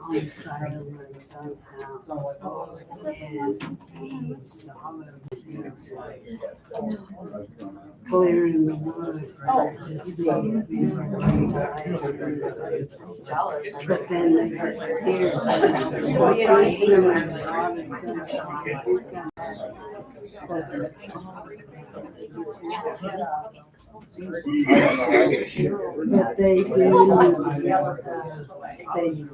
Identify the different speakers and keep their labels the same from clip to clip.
Speaker 1: On Simon's house. Clearing the wood. But then they are but they do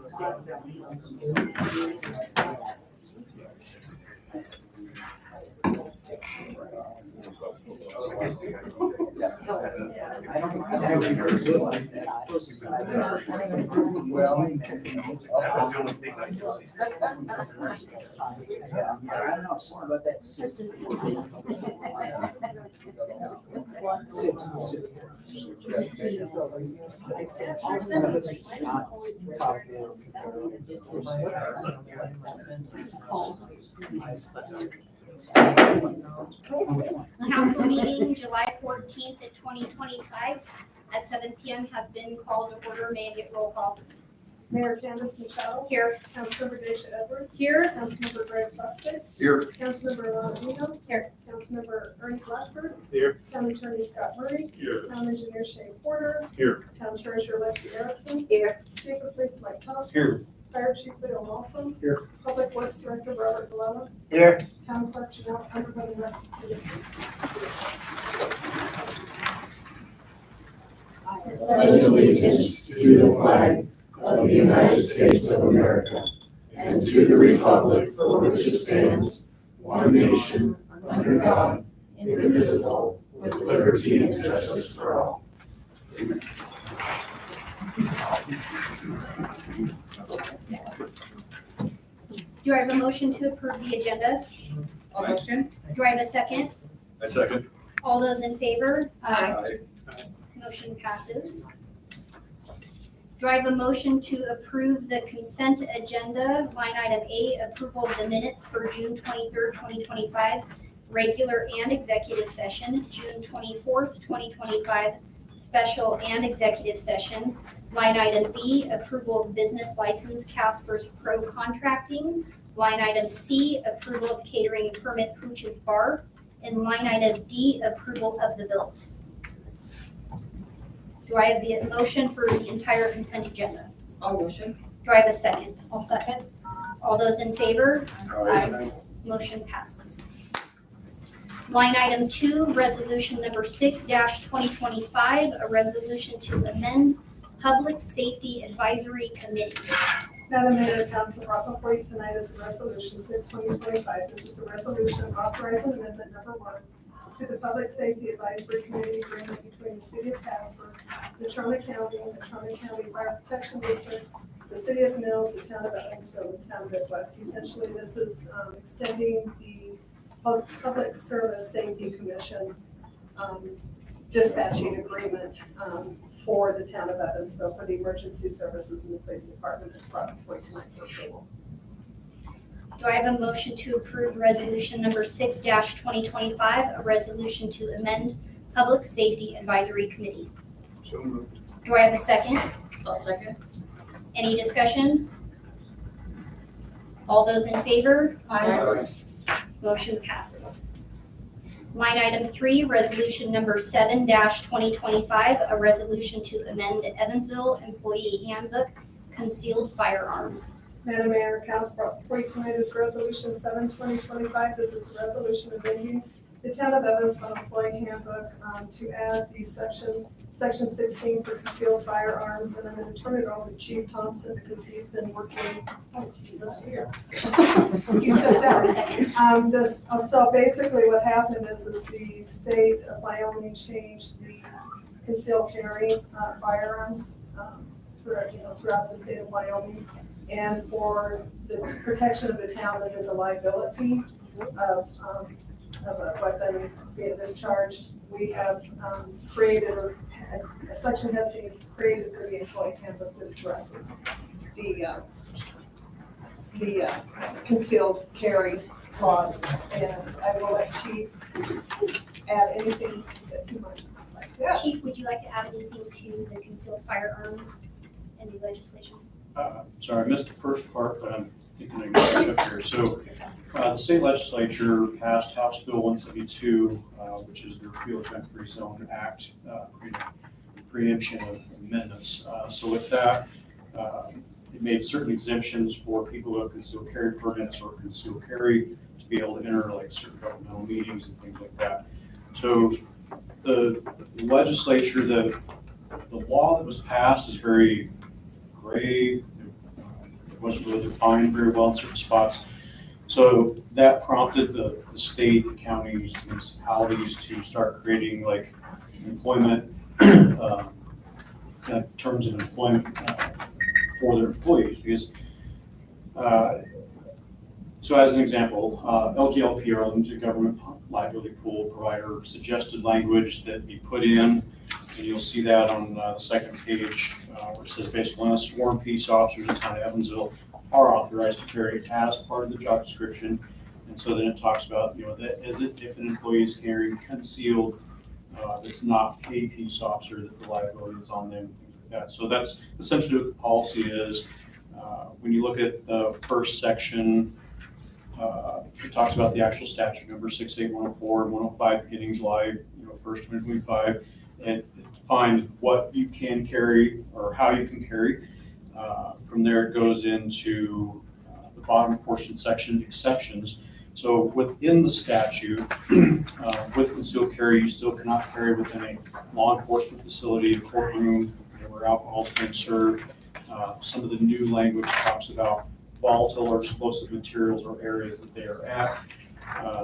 Speaker 2: Council meeting July 14th at 2025 at 7 p.m. has been called to order. May I get roll call?
Speaker 3: Mayor Candace Michelle.
Speaker 2: Here.
Speaker 3: Councilmember Deja Edwards.
Speaker 2: Here.
Speaker 3: Councilmember Greg Busted.
Speaker 4: Here.
Speaker 3: Councilmember Ronaldino.
Speaker 2: Here.
Speaker 3: Councilmember Ernie Blackford.
Speaker 4: Here.
Speaker 3: Town Attorney Scott Murray.
Speaker 4: Here.
Speaker 3: Town Engineer Shane Porter.
Speaker 4: Here.
Speaker 3: Town Treasurer Lexi Erickson.
Speaker 2: Here.
Speaker 3: Chief of Police Mike Toth.
Speaker 4: Here.
Speaker 3: Fire Chief Leo Lawson.
Speaker 4: Here.
Speaker 3: Public Works Director Robert Galella.
Speaker 4: Here.
Speaker 3: Town Clerk Janelle Underwood and rest of the citizens.
Speaker 5: Pledge allegiance to the flag of the United States of America and to the republic for which it stands, one nation, under God, indivisible, with liberty and justice for all.
Speaker 2: Do I have a motion to approve the agenda?
Speaker 6: A motion?
Speaker 2: Do I have a second?
Speaker 4: I second.
Speaker 2: All those in favor?
Speaker 4: Aye.
Speaker 2: Motion passes. Do I have a motion to approve the consent agenda, line item A, approval of the minutes for June 23rd, 2025, regular and executive session, June 24th, 2025, special and executive session, line item B, approval of business license Casper's Pro Contracting, line item C, approval of catering permit Pooch's Bar, and line item D, approval of the bills. Do I have the motion for the entire consent agenda?
Speaker 6: I'll motion.
Speaker 2: Do I have a second? I'll second. All those in favor?
Speaker 4: Aye.
Speaker 2: Motion passes. Line item 2, resolution number 6-2025, a resolution to amend Public Safety Advisory Committee.
Speaker 3: Madam Mayor, Council, brought before you tonight is Resolution 6/2025. This is a resolution authorizing amendment number 1 to the Public Safety Advisory Committee agreement between the City of Casper, the Trumbull County, and the Trumbull County Fire Protection District, the City of Mills, the Town of Evansville, and the Town of Midwest. Essentially, this is extending the Public Service Safety Commission dispatching agreement for the Town of Evansville for the emergency services in the police department. It's brought before you tonight for approval.
Speaker 2: Do I have a motion to approve resolution number 6-2025, a resolution to amend Public Safety Advisory Committee?
Speaker 4: So moved.
Speaker 2: Do I have a second?
Speaker 6: I'll second.
Speaker 2: Any discussion? All those in favor?
Speaker 4: Aye.
Speaker 2: Motion passes. Line item 3, resolution number 7-2025, a resolution to amend Evansville Employee Handbook, concealed firearms.
Speaker 3: Madam Mayor, Council, brought before you tonight is Resolution 7/2025. This is a resolution amending the Town of Evansville Employee Handbook to add the section 16 for concealed firearms. And I'm going to turn it over to Chief Thompson because he's been working. Oh, he's not here. He's stepped out. So basically what happened is the state of Wyoming changed the concealed carry firearms throughout the state of Wyoming. And for the protection of the town under the liability of a weapon being discharged, we have created a section has been created for the employee handbook that addresses the concealed carry clause. And I will let Chief add anything that you might like Yeah.
Speaker 2: Chief, would you like to add anything to the concealed firearms and the legislation?
Speaker 7: Sorry, I missed the first part, but I'm thinking I can catch up here. So, the state legislature passed House Bill 172, which is the Repeal of Gun Free Zone Act, preemption of amendments. So with that, it made certain exemptions for people who have concealed carry permits or concealed carry to be able to enter like certain governmental meetings and things like that. So the legislature, the law that was passed is very gray. It wasn't really defined very well in certain spots. So that prompted the state, the counties, the municipalities to start creating like employment, terms of employment for their employees. Because, so as an example, LGLP, or Limited Government Liability Pool Provider, suggested language that be put in, and you'll see that on the second page, where it says basically, unless sworn peace officers in town of Evansville are authorized to carry as part of the job description. And so then it talks about, that as if an employee is carrying concealed, that's not a peace officer, that the liability is on them, things like that. So that's essentially what the policy is. When you look at the first section, it talks about the actual statute number 68104 and 105 beginning July 1st, 2025, and it defines what you can carry or how you can carry. From there, it goes into the bottom portion section, exceptions. So within the statute, with concealed carry, you still cannot carry within a law enforcement facility, a courtroom, where alcohol is being served. Some of the new language talks about volatile or explosive materials or areas that they are at.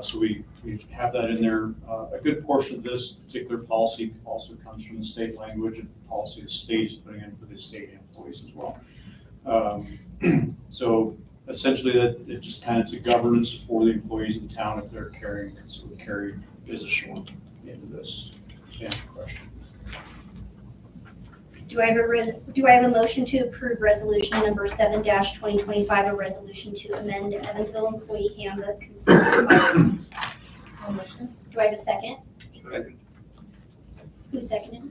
Speaker 7: So we have that in there. A good portion of this particular policy also comes from the state language and policy the state is putting in for the state employees as well. So essentially that it just kind of, it's a governance for the employees in town if they're carrying concealed carry is a short into this. To answer the question.
Speaker 2: Do I have a motion to approve resolution number 7-2025, a resolution to amend Evansville Employee Handbook concealed firearms?
Speaker 6: Motion.
Speaker 2: Do I have a second?
Speaker 4: Second.
Speaker 2: Who seconded?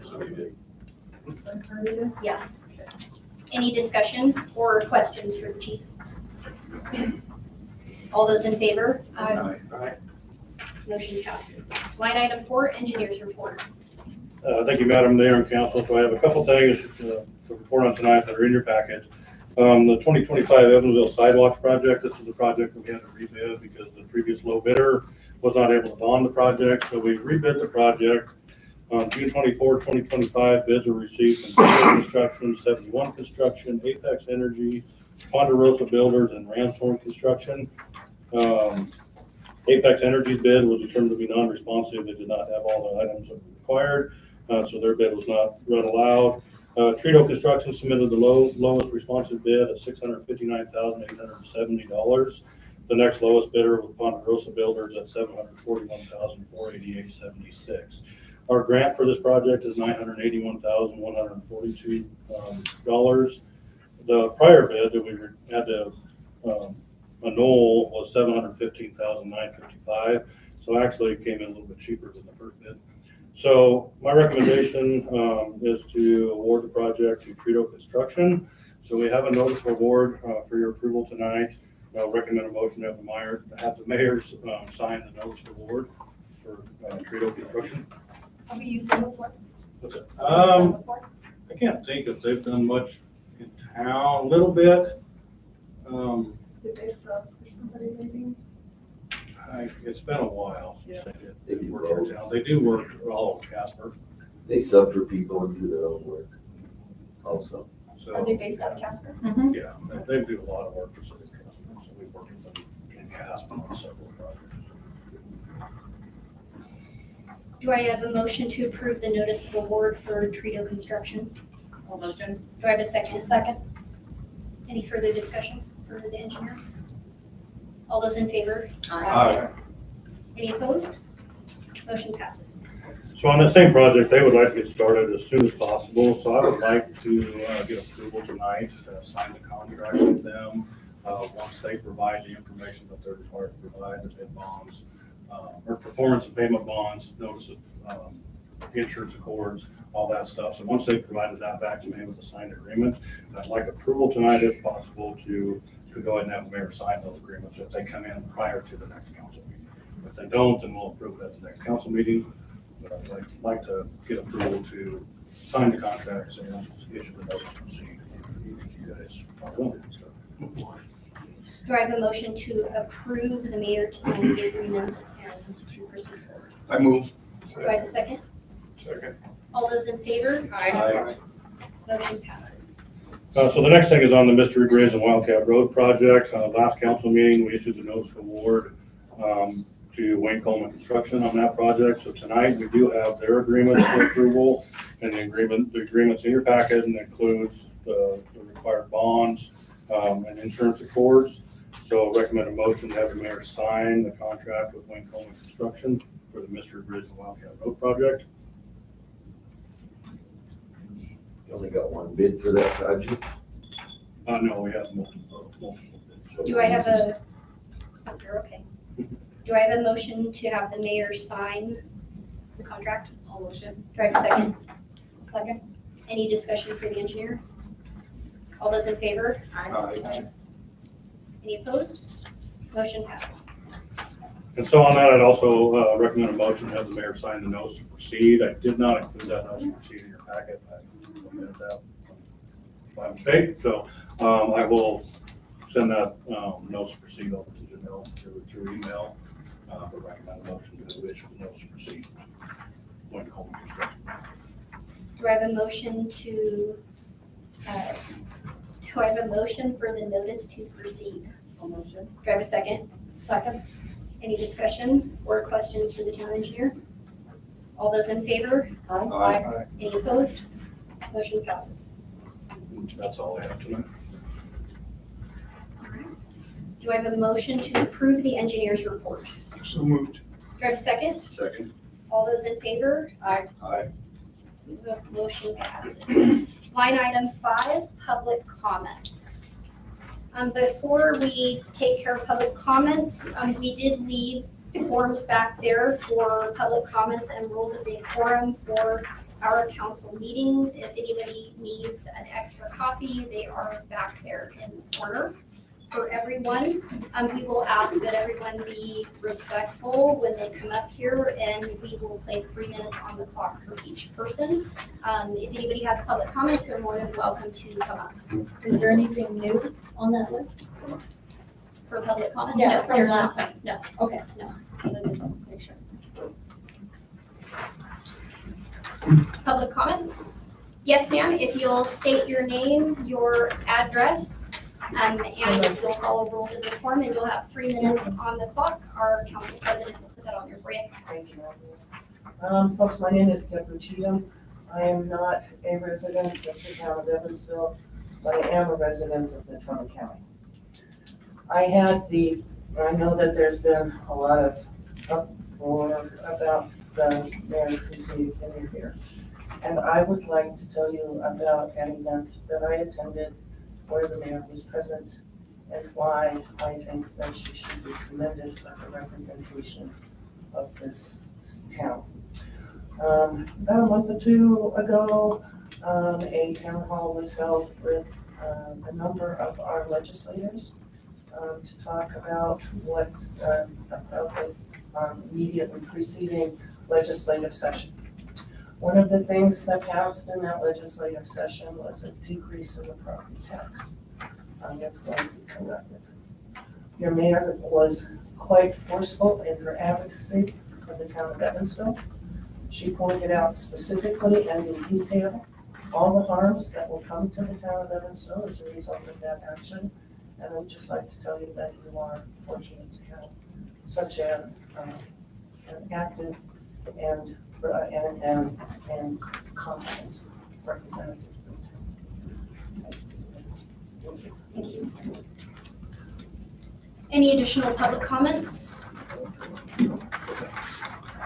Speaker 4: Somebody did.
Speaker 2: Yeah. Any discussion or questions for the chief? All those in favor?
Speaker 4: Aye.
Speaker 2: Motion passes. Line item 4, engineers report.
Speaker 8: Thank you, Madam Mayor and Council. So I have a couple things to report on tonight that are in your package. The 2025 Evansville Sidewalks project, this is a project that we had to rebid because the previous low bidder was not able to bond the project. So we rebid the project. On June 24, 2025, bids were received from Trio Construction, 71 Construction, Apex Energy, Ponderosa Builders, and Ramshorn Construction. Apex Energy's bid was determined to be non-responsive. They did not have all the items that were required, so their bid was not read aloud. Trio Construction submitted the lowest responsive bid at $659,870. The next lowest bidder was Ponderosa Builders at $741,488.76. Our grant for this project is $981,142. The prior bid that we had to annul was $715,955. So actually it came in a little bit cheaper than the first bid. So my recommendation is to award the project to Trio Construction. So we have a notice of award for your approval tonight. I'll recommend a motion to have the mayors sign the notice of award for Trio Construction.
Speaker 6: Have we used them before?
Speaker 8: What's it? I can't think if they've done much in town, a little bit.
Speaker 3: Did they sub for somebody maybe?
Speaker 8: It's been a while since
Speaker 3: Yeah.
Speaker 8: they did work in town. They do work all over Casper,
Speaker 5: They sub for people and do their own work also.
Speaker 6: Are they
Speaker 8: so,
Speaker 6: based out of Casper?
Speaker 8: yeah, they do a lot of work for City of Casper, so we work with them in Casper on several projects.
Speaker 2: Do I have a motion to approve the notice of award for Trio Construction?
Speaker 6: Motion.
Speaker 2: Do I have a second? Second. Any further discussion for the engineer? All those in favor? Any opposed? Motion passes.
Speaker 8: So on the same project, they would like to get started as soon as possible, so I would like to get approval tonight, sign the contract with them. Once they provide the information that they're required to provide, the bid bonds, or performance and payment bonds, notice of insurance accords, all that stuff. So once they've provided that back to me with a signed agreement, I'd like approval tonight if possible to go ahead and have the mayor sign those agreements if they come in prior to the next council meeting. If they don't, then we'll approve it at the next council meeting. But I'd like to get approval to sign the contracts and issue the notice to proceed. You guys are willing, so.
Speaker 2: Do I have a motion to approve the mayor to sign the agreements and to proceed forward?
Speaker 4: I move.
Speaker 2: Do I have a second?
Speaker 4: Second.
Speaker 2: All those in favor?
Speaker 6: Aye.
Speaker 2: Motion passes.
Speaker 8: So the next thing is on the Mystery Bridge and Wildcat Road project. Last council meeting, we issued the notice of award to Wayne Coleman Construction on that project. So tonight, we do have their agreements for approval, and the agreement's in your packet and includes the required bonds and insurance accords. So recommend a motion to have the mayor sign the contract with Wayne Coleman Construction for the Mystery Bridge and Wildcat Road project.
Speaker 5: You only got one bid for that project?
Speaker 8: No, we have multiple bids.
Speaker 2: Do I have a, oh, you're okay. Do I have a motion to have the mayor sign the contract?
Speaker 6: All motion.
Speaker 2: Do I have a second?
Speaker 6: Second.
Speaker 2: Any discussion for the engineer? All those in favor?
Speaker 4: Aye.
Speaker 2: Any opposed? Motion passes.
Speaker 8: And so on that, I'd also recommend a motion to have the mayor sign the notice to proceed. I did not include that notice to proceed in your packet. I omitted that by mistake. So I will send that notice to proceed over to Janelle through email. But recommend a motion to issue the notice to proceed. Going to Coleman Construction.
Speaker 2: Do I have a motion to, do I have a motion for the notice to proceed?
Speaker 6: All motion.
Speaker 2: Do I have a second? Second. Any discussion or questions for the town engineer? All those in favor?
Speaker 4: Aye.
Speaker 2: Any opposed? Motion passes.
Speaker 8: That's all I have tonight.
Speaker 2: Do I have a motion to approve the engineer's report?
Speaker 4: So moved.
Speaker 2: Do I have a second?
Speaker 4: Second.
Speaker 2: All those in favor?
Speaker 6: Aye.
Speaker 4: Aye.
Speaker 2: The motion passes. Line item 5, public comments. Before we take care of public comments, we did leave forms back there for public comments and rules of decorum for our council meetings. If anybody needs an extra copy, they are back there in the corner for everyone. We will ask that everyone be respectful when they come up here, and we will place 3 minutes on the clock for each person. If anybody has public comments, they're more than welcome to come up.
Speaker 6: Is there anything new on that list?
Speaker 2: For public comments?
Speaker 6: Yeah,
Speaker 2: No,
Speaker 6: from
Speaker 2: there's
Speaker 6: last
Speaker 2: not. No.
Speaker 6: Okay.
Speaker 2: No.
Speaker 6: Make sure.
Speaker 2: Public comments? Yes, ma'am, if you'll state your name, your address, and if you'll follow rules of decorum, and you'll have 3 minutes on the clock, our council president will put that on your for you.
Speaker 9: Thank you. Folks, my name is Deborah Cheatham. I am not a resident of the town of Evansville, but I am a resident of Natrona County. I know that there's been a lot of uproar about the mayor's continued tenure here. And I would like to tell you about an event that I attended where the mayor was present and why I think that she should be commended for her representation of this town. About a month or two ago, a town hall was held with a number of our legislators to talk about what about the immediately preceding legislative session. One of the things that passed in that legislative session was a decrease in the property tax that's going to be conducted. Your mayor was quite forceful in her advocacy for the town of Evansville. She pointed out specifically and in detail all the harms that will come to the town of Evansville as a result of that action. And I'd just like to tell you that you are fortunate to have such an active and competent representative.
Speaker 2: Thank you. Any additional public comments?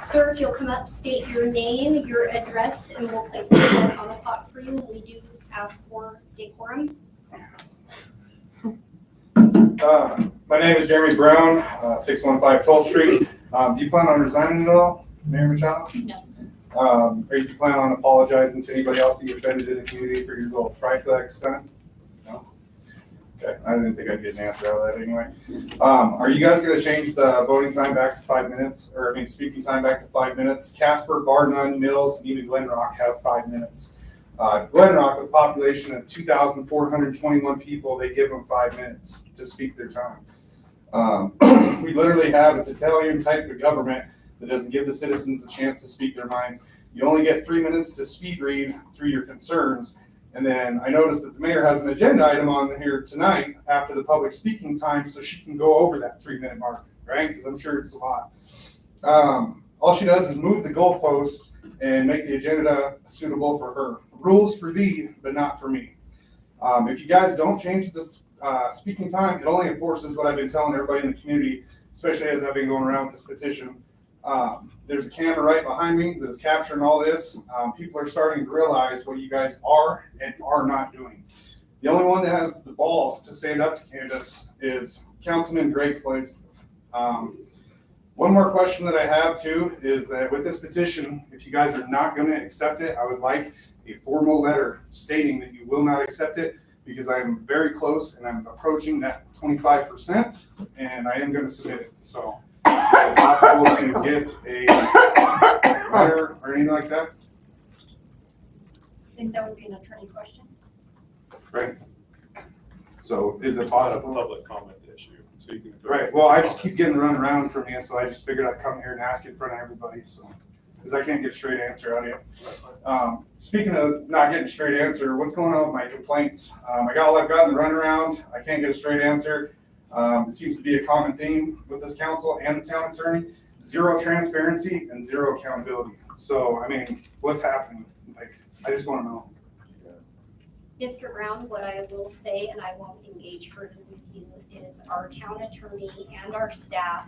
Speaker 2: Sir, if you'll come up, state your name, your address, and we'll place the minutes on the clock for you. We do ask for decorum.
Speaker 10: My name is Jeremy Brown, 615 12th Street. Do you plan on resigning at all, Mayor Machado?
Speaker 2: No.
Speaker 10: Or do you plan on apologizing to anybody else that you offended in the community for your little pride flag stunt? No? Okay, I didn't think I'd get an answer out of that anyway. Are you guys gonna change the voting time back to 5 minutes, or I mean, speaking time back to 5 minutes? Casper, Bar None, Mills, and even Glen Rock have 5 minutes. Glen Rock, with a population of 2,421 people, they give them 5 minutes to speak their time. We literally have a totalitarian type of government that doesn't give the citizens the chance to speak their minds. You only get 3 minutes to speed read through your concerns. And then I noticed that the mayor has an agenda item on here tonight after the public speaking time, so she can go over that 3-minute mark, right? Because I'm sure it's a lot. All she does is move the goalposts and make the agenda suitable for her. Rules for thee, but not for me. If you guys don't change this speaking time, it only enforces what I've been telling everybody in the community, especially as I've been going around with this petition. There's a camera right behind me that is capturing all this. People are starting to realize what you guys are and are not doing. The only one that has the balls to stand up to Candace is Councilman Greg Floyd. One more question that I have too is that with this petition, if you guys are not going to accept it, I would like a formal letter stating that you will not accept it, because I am very close and I'm approaching that 25%, and I am going to submit it. So is it possible to get a letter or anything like that?
Speaker 2: I think that would be an attorney question.
Speaker 10: Right. So is it
Speaker 4: It's not a
Speaker 10: possible?
Speaker 4: public comment issue, so you can.
Speaker 10: Right, well, I just keep getting run around from you, so I just figured I'd come here and ask in front of everybody, so, because I can't get a straight answer out of you. Speaking of not getting a straight answer, what's going on with my complaints? I got all I've got in the runaround, I can't get a straight answer. It seems to be a common theme with this council and the town attorney: zero transparency and zero accountability. So, I mean, what's happening? Like, I just want to know.
Speaker 2: Mr. Brown, what I will say, and I won't engage further with you, is our town attorney and our staff,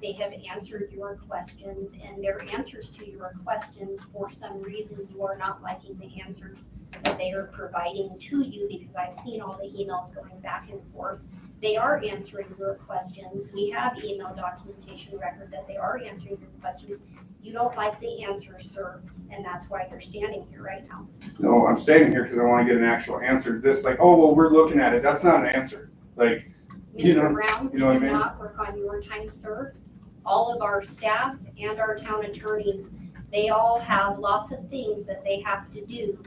Speaker 2: they have answered your questions, and their answers to your questions, for some reason, you are not liking the answers that they are providing to you, because I've seen all the emails going back and forth. They are answering your questions. We have email documentation record that they are answering your questions. You don't like the answers, sir, and that's why you're standing here right now.
Speaker 10: No, I'm standing here because I want to get an actual answer. This, like, oh, well, we're looking at it. That's not an answer. Like, you know-
Speaker 2: Mr. Brown, we
Speaker 10: you know what I
Speaker 2: do
Speaker 10: mean?
Speaker 2: not work on your time, sir. All of our staff and our town attorneys, they all have lots of things that they have to do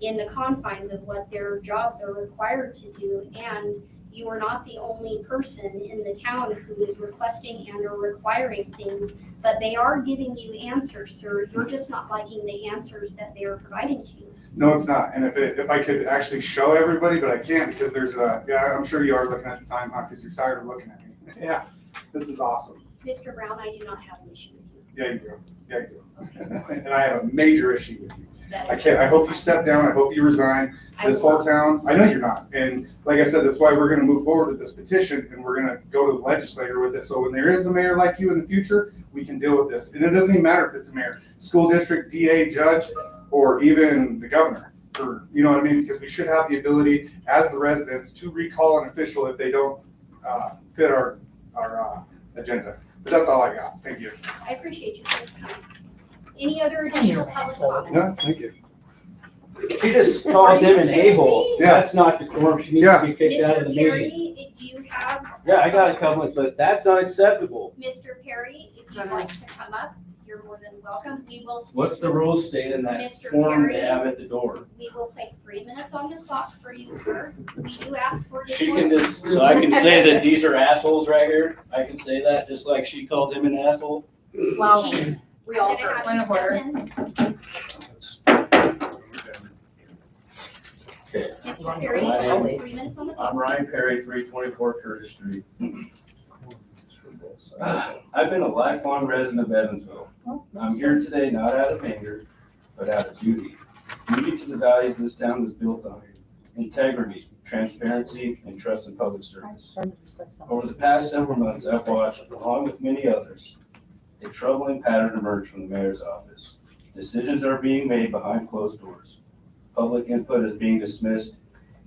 Speaker 2: in the confines of what their jobs are required to do. And you are not the only person in the town who is requesting and or requiring things, but they are giving you answers, sir. You're just not liking the answers that they are providing to you.
Speaker 10: no, it's not. And if I could actually show everybody, but I can't because there's a, yeah, I'm sure you are looking at the time, huh? Because you're tired of looking at me. Yeah, this is awesome.
Speaker 2: Mr. Brown, I do not have an issue with you.
Speaker 10: Yeah, you do. Yeah, you do. And I have a major issue with you.
Speaker 2: That
Speaker 10: I
Speaker 2: is
Speaker 10: can't, I hope you step down. I hope you resign.
Speaker 2: I
Speaker 10: This
Speaker 2: will
Speaker 10: whole
Speaker 2: not.
Speaker 10: town, I know you're not. And like I said, that's why we're gonna move forward with this petition, and we're gonna go to the legislator with it. So when there is a mayor like you in the future, we can deal with this. And it doesn't even matter if it's a mayor, school district, DA, judge, or even the governor, or, you know what I mean? Because we should have the ability, as the residents, to recall an official if they don't fit our agenda. But that's all I got. Thank you.
Speaker 2: I appreciate you for coming. Any other additional public
Speaker 10: Yeah,
Speaker 2: comments?
Speaker 10: thank you.
Speaker 5: She just called him an a-hole.
Speaker 10: Yeah.
Speaker 5: That's not the quorum. She needs to be kicked out of the
Speaker 2: Mr.
Speaker 5: meeting.
Speaker 2: Perry, do you have?
Speaker 5: Yeah, I got a comment, but that's unacceptable.
Speaker 2: Mr. Perry, if you'd like to come up, you're more than welcome. We will. stick
Speaker 5: What's the
Speaker 2: with-
Speaker 5: rules state in that
Speaker 2: Mr.
Speaker 5: form they
Speaker 2: Perry?
Speaker 5: have at the door?
Speaker 2: We will place 3 minutes on the clock for you, sir. We do ask for.
Speaker 5: She can just, so I can say that these are assholes right here? I can say that, just like she called him an asshole?
Speaker 6: Well,
Speaker 2: Chief,
Speaker 6: we all
Speaker 2: I'm gonna have
Speaker 6: point
Speaker 2: you
Speaker 6: of
Speaker 2: step
Speaker 6: order.
Speaker 2: in. Mr. Perry, you
Speaker 5: My
Speaker 2: have
Speaker 5: name-
Speaker 2: 3 minutes on the
Speaker 5: I'm
Speaker 2: clock.
Speaker 5: Ryan Perry, 324 Curtis Street. I've been a lifelong resident of Evansville. I'm here today not out of anger, but out of duty. Duty to the values this town is built on: integrity, transparency, and trust in public service. Over the past several months, I've watched, along with many others, a troubling pattern emerge from the mayor's office. Decisions are being made behind closed doors. Public input is being dismissed,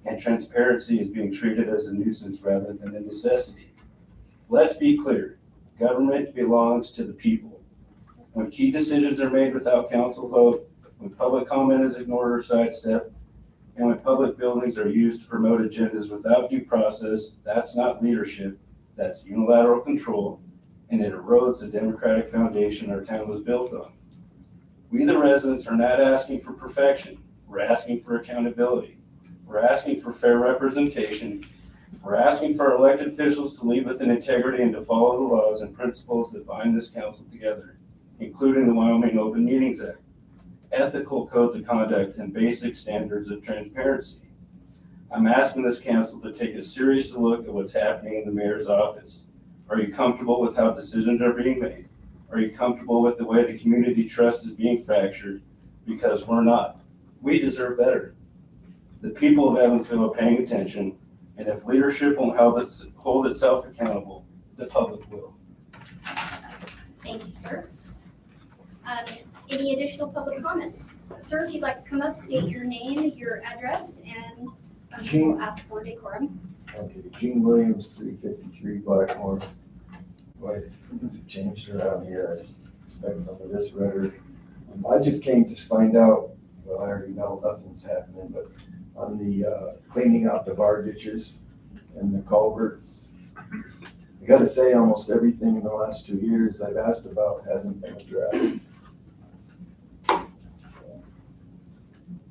Speaker 5: and transparency is being treated as a nuisance rather than a necessity. Let's be clear. Government belongs to the people. When key decisions are made without council vote, when public comment is ignored or sidestepped, and when public buildings are used to promote agendas without due process, that's not leadership, that's unilateral control, and it erodes the democratic foundation our town was built on. We, the residents, are not asking for perfection. We're asking for accountability. We're asking for fair representation. We're asking for our elected officials to lead with integrity and to follow the laws and principles that bind this council together, including the Wyoming Open Meetings Act, ethical codes of conduct, and basic standards of transparency. I'm asking this council to take a serious look at what's happening in the mayor's office. Are you comfortable with how decisions are being made? Are you comfortable with the way the community trust is being fractured? Because we're not. We deserve better. The people of Evansville are paying attention, and if leadership won't hold itself accountable, the public will.
Speaker 2: Thank you, sir. Any additional public comments? Sir, if you'd like to come up, state your name, your address, and we'll ask for decorum.
Speaker 11: Okay, Gene Williams, 353 Blackmore. Boy, things have changed around here. I expect some of this rhetoric. I just came to find out, well, I already know nothing's happening, but on the cleaning out the bar ditches and the culverts, I gotta say, almost everything in the last 2 years I've asked about hasn't been addressed.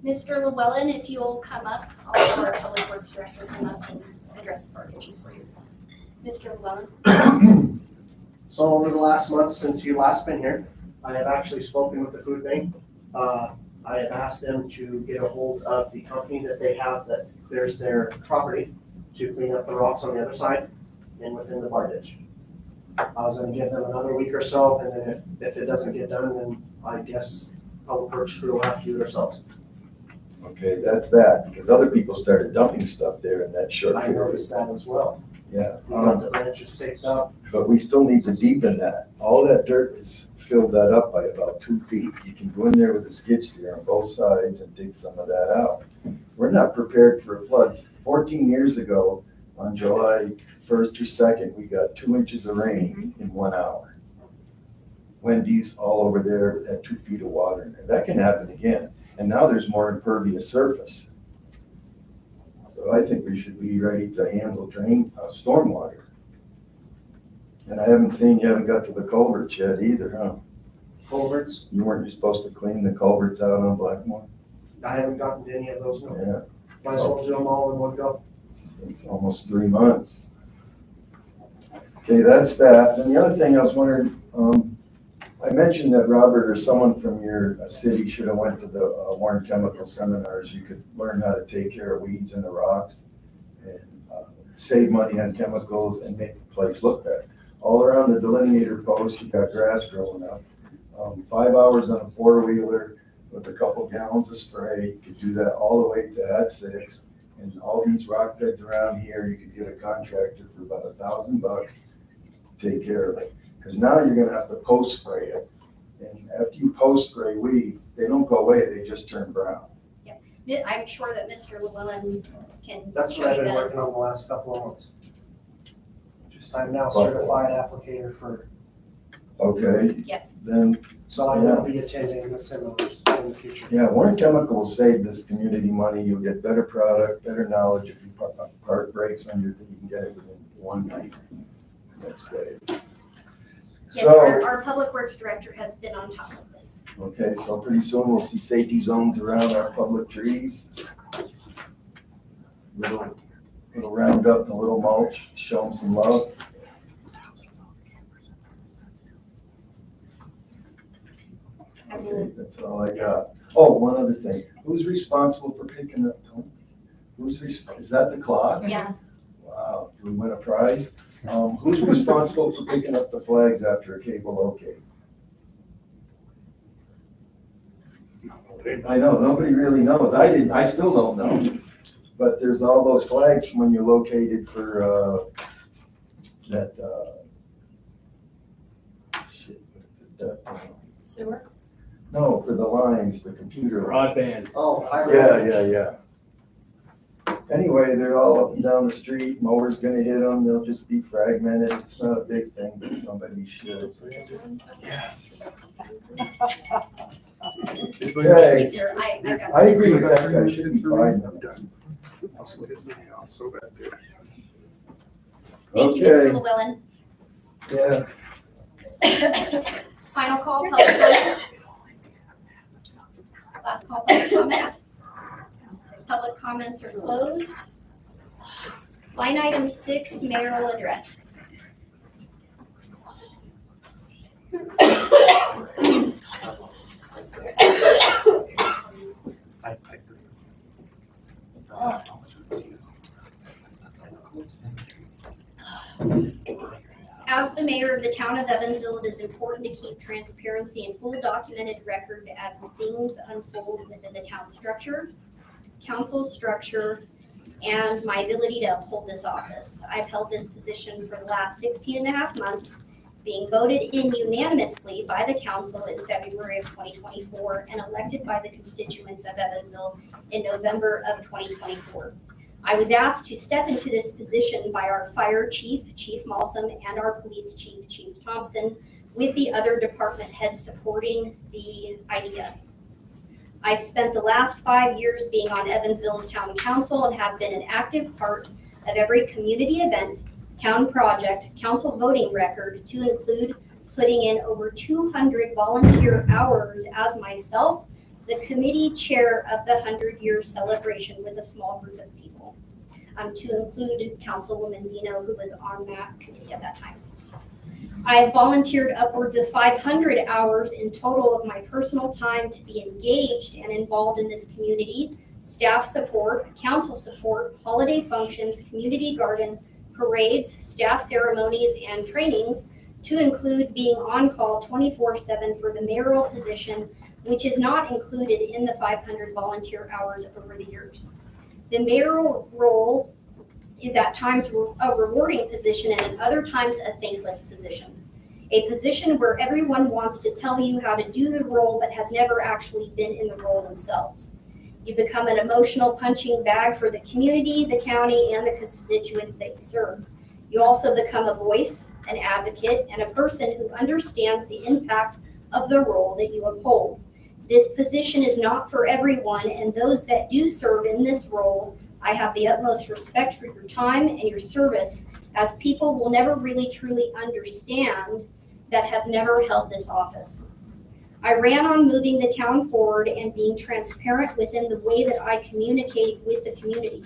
Speaker 2: Mr. Llewellyn, if you'll come up, I'll have our Public Works Director come up and address the bar issues for you. Mr. Llewellyn?
Speaker 12: So over the last month, since you last been here, I have actually spoken with the food bank. I have asked them to get a hold of the company that they have that clears their property to clean up the rocks on the other side and within the bar ditch. I was gonna give them another week or so, and then if it doesn't get done, then I guess Public Works crew will have to do it ourselves.
Speaker 11: Okay, that's that, because other people started dumping stuff there in that short
Speaker 12: I
Speaker 11: period.
Speaker 12: noticed that as well.
Speaker 11: Yeah,
Speaker 12: We got the branches picked up.
Speaker 11: but we still need to deepen that. All that dirt is filled that up by about 2 feet. You can go in there with a skid steer on both sides and dig some of that out. We're not prepared for a flood. 14 years ago, on July 1st or 2nd, we got 2 inches of rain in 1 hour. Wendy's all over there at 2 feet of water in there. That can happen again. And now there's more impervious surface. So I think we should be ready to handle stormwater. And I haven't seen, you haven't got to the culverts yet either, huh?
Speaker 12: Culverts,
Speaker 11: You supposed to clean the culverts out on Blackmore?
Speaker 12: I haven't gotten to any of those, no.
Speaker 11: Yeah.
Speaker 12: Might as well do them all in one go.
Speaker 11: It's almost 3 months. Okay, that's that. And the other thing I was wondering, I mentioned that Robert or someone from your city should have went to the Warren Chemical Seminars. You could learn how to take care of weeds in the rocks and save money on chemicals and make the place look better. All around the delineator post, you got grass growing up. 5 hours on a 4-wheeler with a couple gallons of spray. You could do that all the way to Ad 6. And all these rock beds around here, you could get a contractor for about $1,000 to take care of it. Because now you're gonna have to post spray it. And after you post spray weeds, they don't go away, they just turn brown.
Speaker 2: I'm sure that Mr. Llewellyn can
Speaker 12: That's
Speaker 2: show
Speaker 12: what I've
Speaker 2: you
Speaker 12: been
Speaker 2: that as
Speaker 12: working
Speaker 2: well.
Speaker 12: on the last couple of months. I'm now certified applicator for,
Speaker 11: Okay?
Speaker 2: Yep.
Speaker 11: Then,
Speaker 12: so I will be attending the seminars in the future.
Speaker 11: yeah, Warren Chemical will save this community money. You'll get better product, better knowledge. If you part breaks on your thing, you can get it within 1 night. Next day.
Speaker 2: Yes,
Speaker 11: So,
Speaker 2: our Public Works Director has been on top of this.
Speaker 11: okay, so pretty soon we'll see safety zones around our public trees. Little roundup and a little mulch, show them some love. Okay, that's all I got. Oh, one other thing. Who's responsible for picking up Tony? Is that the clock?
Speaker 2: Yeah,
Speaker 11: Wow, do we win a prize? Who's responsible for picking up the flags after a cable locate? I know, nobody really knows. I still don't know. But there's all those flags when you located for, that, shit, what is it?
Speaker 6: Sewer?
Speaker 11: No, for the lines, the computer.
Speaker 5: Broadband.
Speaker 12: Oh, I
Speaker 11: Yeah. anyway, they're all up and down the street, mower's gonna hit them, they'll just be fragmented, it's not a big thing, but somebody should. Yes. Okay,
Speaker 2: Sir, I got
Speaker 11: I
Speaker 2: this.
Speaker 11: agree with that, I shouldn't find them.
Speaker 2: Thank you, Mr.
Speaker 11: Okay,
Speaker 2: Llewellyn.
Speaker 11: yeah,
Speaker 2: Final call, public comments. Last call, public comments. Public comments are closed. Line item 6, mayoral address. As the mayor of the town of Evansville, it is important to keep transparency and full documented record as things unfold within the town structure, council structure, and my ability to uphold this office. I've held this position for the last 16 and a half months, being voted in unanimously by the council in February of 2024 and elected by the constituents of Evansville in November of 2024. I was asked to step into this position by our fire chief, Chief Malsum, and our police chief, Chief Thompson, with the other department heads supporting the idea. I've spent the last 5 years being on Evansville's town council and have been an active part of every community event, town project, council voting record, to include putting in over 200 volunteer hours as myself, the committee chair of the 100-year celebration with a small group of people. To include Councilwoman Dino, who was on that committee at that time. I have volunteered upwards of 500 hours in total of my personal time to be engaged and involved in this community, staff support, council support, holiday functions, community garden, parades, staff ceremonies, and trainings, to include being on call 24/7 for the mayoral position, which is not included in the 500 volunteer hours over the years. The mayoral role is at times a rewarding position and at other times a thankless position. A position where everyone wants to tell you how to do the role but has never actually been in the role themselves. You become an emotional punching bag for the community, the county, and the constituents that you serve. You also become a voice, an advocate, and a person who understands the impact of the role that you uphold. This position is not for everyone, and those that do serve in this role, I have the utmost respect for your time and your service, as people will never really truly understand that have never held this office. I ran on moving the town forward and being transparent within the way that I communicate with the community.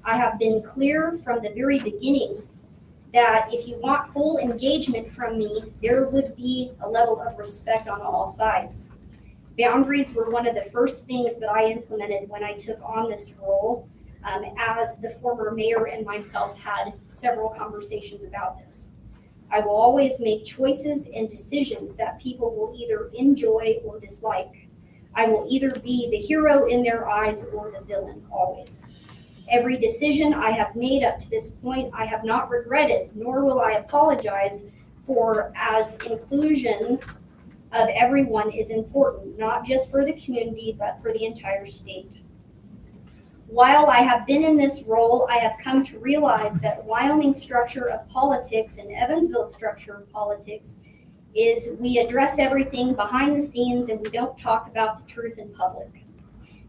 Speaker 2: I have been clear from the very beginning that if you want full engagement from me, there would be a level of respect on all sides. Boundaries were one of the first things that I implemented when I took on this role, as the former mayor and myself had several conversations about this. I will always make choices and decisions that people will either enjoy or dislike. I will either be the hero in their eyes or the villain, always. Every decision I have made up to this point, I have not regretted, nor will I apologize for, as inclusion of everyone is important, not just for the community, but for the entire state. While I have been in this role, I have come to realize that Wyoming's structure of politics and Evansville's structure of politics is we address everything behind the scenes and we don't talk about the truth in public.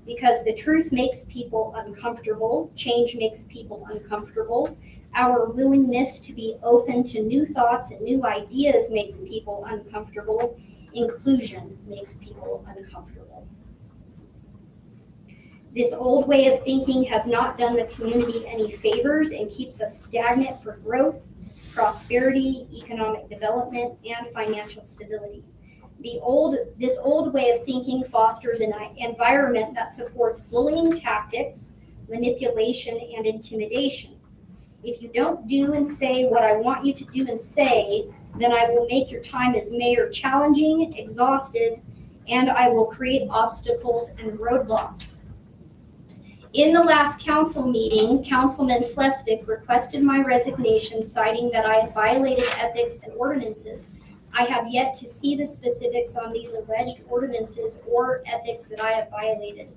Speaker 2: Because the truth makes people uncomfortable, change makes people uncomfortable, our willingness to be open to new thoughts and new ideas makes people uncomfortable, inclusion makes people uncomfortable. This old way of thinking has not done the community any favors and keeps us stagnant for growth, prosperity, economic development, and financial stability. This old way of thinking fosters an environment that supports bullying tactics, manipulation, and intimidation. If you don't do and say what I want you to do and say, then I will make your time as mayor challenging, exhausted, and I will create obstacles and roadblocks. In the last council meeting, Councilman Flesvig requested my resignation, citing that I had violated ethics and ordinances. I have yet to see the specifics on these alleged ordinances or ethics that I have violated.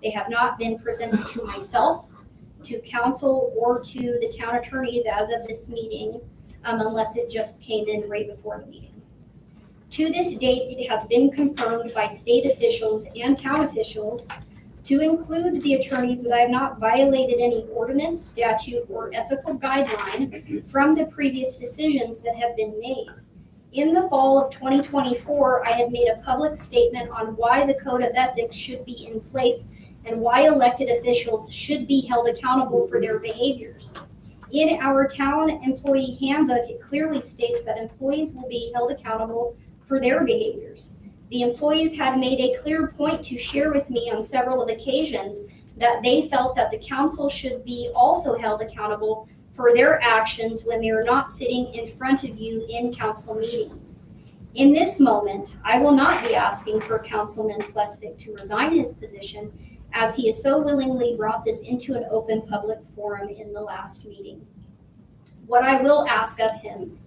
Speaker 2: They have not been presented to myself, to council or to the town attorneys as of this meeting, unless it just came in right before the meeting. To this date, it has been confirmed by state officials and town officials, to include the attorneys, that I have not violated any ordinance, statute, or ethical guideline from the previous decisions that have been made. In the fall of 2024, I had made a public statement on why the code of ethics should be in place and why elected officials should be held accountable for their behaviors. In our town employee handbook, it clearly states that employees will be held accountable for their behaviors. The employees had made a clear point to share with me on several of occasions that they felt that the council should be also held accountable for their actions when they are not sitting in front of you in council meetings. In this moment, I will not be asking for Councilman Flesvig to resign his position, as he has so willingly brought this into an open public forum in the last meeting. What I will ask of him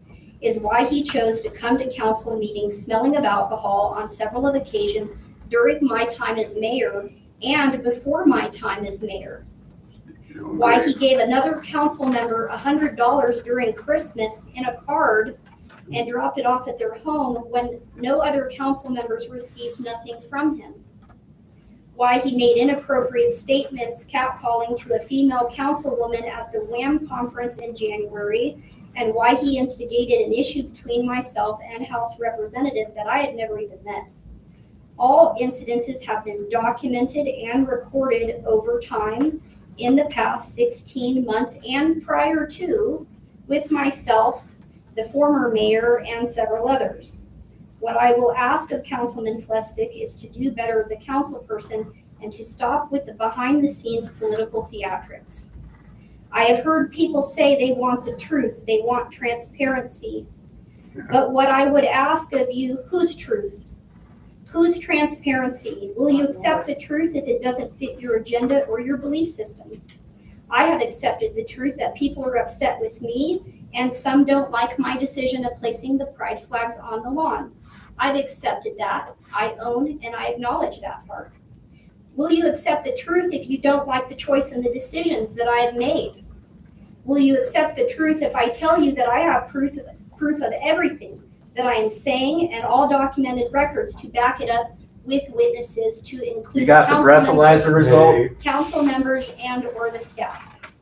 Speaker 2: is why he chose to come to council meetings smelling of alcohol on several of occasions during my time as mayor and before my time as mayor. Why he gave another council member $100 during Christmas in a card and dropped it off at their home when no other council members received nothing from him. Why he made inappropriate statements catcalling to a female councilwoman at the WHAM conference in January, and why he instigated an issue between myself and House Representative that I had never even met. All incidences have been documented and recorded over time in the past 16 months and prior to, with myself, the former mayor, and several others. What I will ask of Councilman Flesvig is to do better as a council person and to stop with the behind-the-scenes political theatrics. I have heard people say they want the truth, they want transparency. But what I would ask of you, whose truth? Whose transparency? Will you accept the truth if it doesn't fit your agenda or your belief system? I have accepted the truth that people are upset with me, and some don't like my decision of placing the pride flags on the lawn. I've accepted that. I own and I acknowledge that part. Will you accept the truth if you don't like the choice and the decisions that I have made? Will you accept the truth if I tell you that I have proof of everything that I am saying and all documented records to back it up with witnesses to include
Speaker 5: You got the breathalyzer result?
Speaker 2: council members and or the staff?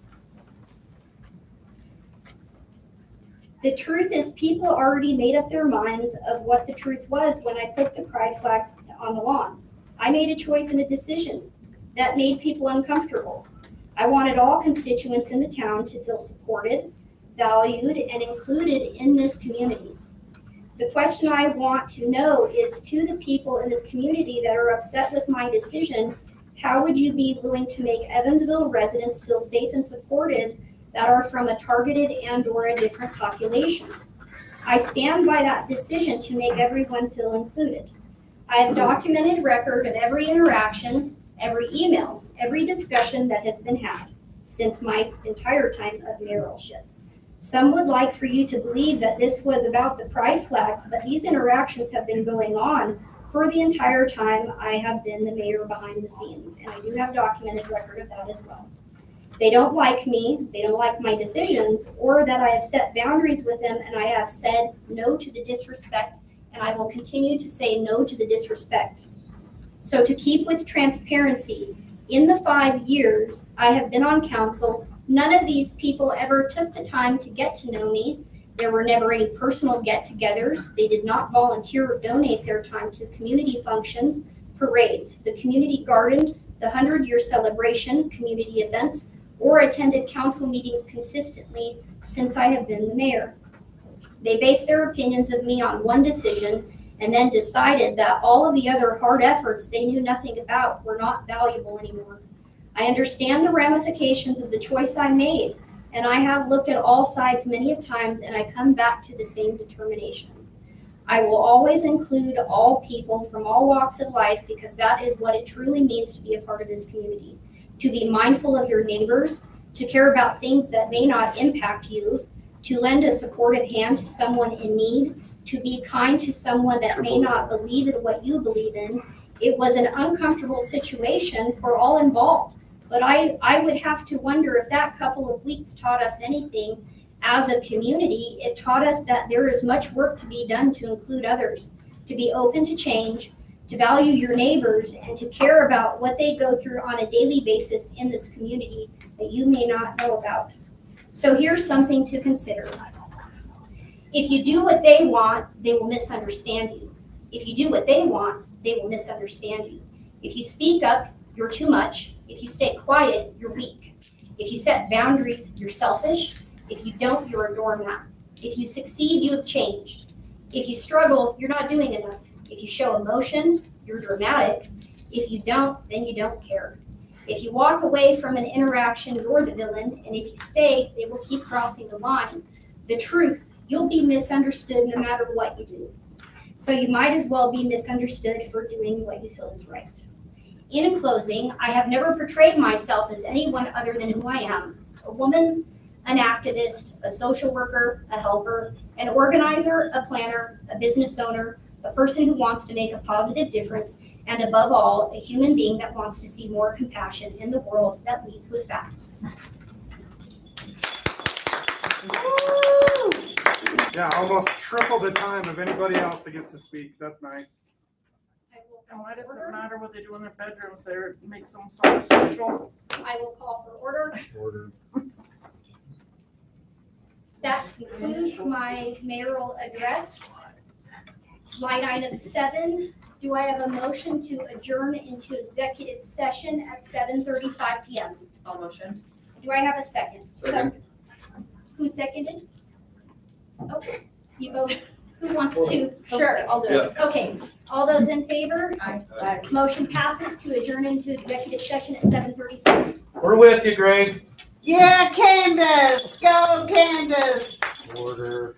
Speaker 2: The truth is, people already made up their minds of what the truth was when I put the pride flags on the lawn. I made a choice and a decision that made people uncomfortable. I wanted all constituents in the town to feel supported, valued, and included in this community. The question I want to know is, to the people in this community that are upset with my decision, how would you be willing to make Evansville residents feel safe and supported that are from a targeted and or a different population? I stand by that decision to make everyone feel included. I have documented record of every interaction, every email, every discussion that has been had since my entire time of mayoralship. Some would like for you to believe that this was about the pride flags, but these interactions have been going on for the entire time I have been the mayor behind the scenes, and I do have documented record of that as well. They don't like me, they don't like my decisions, or that I have set boundaries with them and I have said no to the disrespect, and I will continue to say no to the disrespect. So to keep with transparency, in the 5 years I have been on council, none of these people ever took the time to get to know me. There were never any personal get-togethers. They did not volunteer or donate their time to community functions, parades, the community garden, the 100-year celebration, community events, or attended council meetings consistently since I have been the mayor. They based their opinions of me on one decision and then decided that all of the other hard efforts they knew nothing about were not valuable anymore. I understand the ramifications of the choice I made, and I have looked at all sides many a times, and I come back to the same determination. I will always include all people from all walks of life, because that is what it truly means to be a part of this community. To be mindful of your neighbors, to care about things that may not impact you, to lend a supportive hand to someone in need, to be kind to someone that may not believe in what you believe in. It was an uncomfortable situation for all involved. But I would have to wonder if that couple of weeks taught us anything as a community. It taught us that there is much work to be done to include others, to be open to change, to value your neighbors, and to care about what they go through on a daily basis in this community that you may not know about. So here's something to consider. If you do what they want, they will misunderstand you. If you do what they want, they will misunderstand you. If you speak up, you're too much. If you stay quiet, you're weak. If you set boundaries, you're selfish. If you don't, you're a doormat. If you succeed, you have changed. If you struggle, you're not doing enough. If you show emotion, you're dramatic. If you don't, then you don't care. If you walk away from an interaction, you're the villain. And if you stay, they will keep crossing the line. The truth, you'll be misunderstood no matter what you do. So you might as well be misunderstood for doing what you feel is right. In closing, I have never portrayed myself as anyone other than who I am: a woman, an activist, a social worker, a helper, an organizer, a planner, a business owner, a person who wants to make a positive difference, and above all, a human being that wants to see more compassion in the world that leads with facts.
Speaker 10: Yeah, almost triple the time of anybody else that gets to speak. That's nice.
Speaker 9: And why does it matter what they do in their bedrooms? It makes them so special.
Speaker 2: I will call for order. That concludes my mayoral address. Line item 7, do I have a motion to adjourn into executive session at 7:35 PM?
Speaker 9: I'll motion.
Speaker 2: Do I have a second?
Speaker 10: Second.
Speaker 2: Who seconded? Okay, you both, who wants to?
Speaker 6: Sure, I'll do it.
Speaker 2: Okay, all those in favor?
Speaker 6: Aye.
Speaker 2: Motion passes to adjourn into executive session at 7:35.
Speaker 5: We're with you, Greg.
Speaker 1: Yeah, Candace, go Candace.
Speaker 5: Order.